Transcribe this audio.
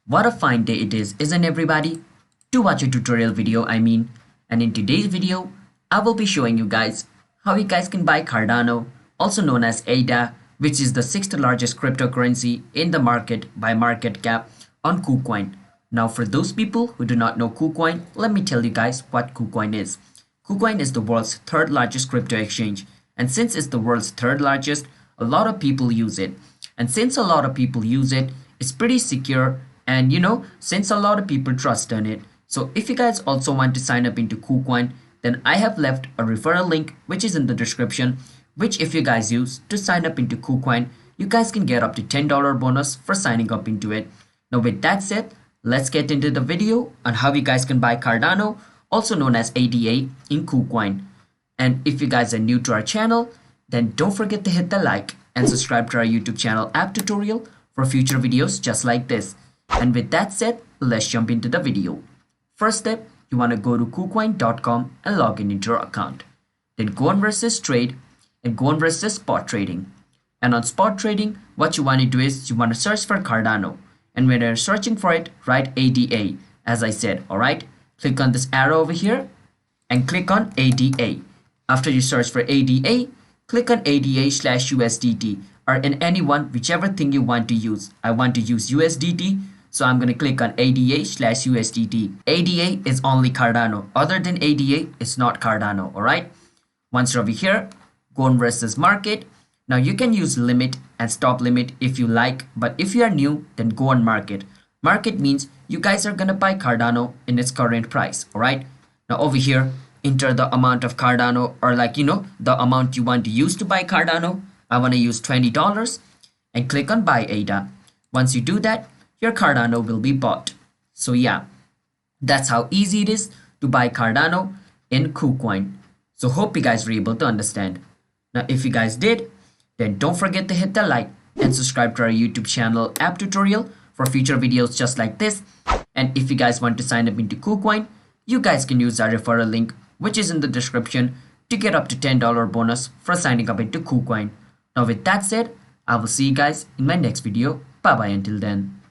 What a fine day it is, isn't everybody? To watch a tutorial video, And in today's video, I will be showing you guys how you guys can buy Cardano, also known as ADA, which is the sixth largest cryptocurrency in the market by market cap on KuCoin. Now, for those people who do not know KuCoin, let me tell you guys what KuCoin is. KuCoin is the world's third largest crypto exchange. And since it's the world's third largest, a lot of people use it. And since a lot of people use it, it's pretty secure. And since a lot of people trust on it. So if you guys also want to sign up into KuCoin, then I have left a referral link which is in the description, which if you guys use to sign up into KuCoin, you guys can get up to $10 bonus for signing up into it. Now with that said, let's get into the video on how you guys can buy Cardano, also known as ADA, in KuCoin. And if you guys are new to our channel, then don't forget to hit the like and subscribe to our YouTube channel app tutorial for future videos just like this. And with that said, let's jump into the video. First step, you want to go to KuCoin.com and log in into your account. Then go on versus trade and go on versus spot trading. And on spot trading, what you want to do is you want to search for Cardano. And when you're searching for it, write ADA, as I said, alright? Click on this arrow over here and click on ADA. After you search for ADA, click on ADA/USDT or in any one, whichever thing you want to use. I want to use USDT, so I'm going to click on ADA/USDT. ADA is only Cardano. Other than ADA, it's not Cardano, alright? Once you're over here, go on versus market. Now you can use limit and stop limit if you like, but if you are new, then go on market. Market means you guys are going to buy Cardano in its current price, alright? Now over here, enter the amount of Cardano or the amount you want to use to buy Cardano. I want to use $20 and click on buy ADA. Once you do that, your Cardano will be bought. So yeah, that's how easy it is to buy Cardano in KuCoin. So hope you guys were able to understand. Now if you guys did, then don't forget to hit the like and subscribe to our YouTube channel app tutorial for future videos just like this. And if you guys want to sign up into KuCoin, you guys can use our referral link which is in the description to get up to $10 bonus for signing up into KuCoin. Now with that said, I will see you guys in my next video. Bye bye until then.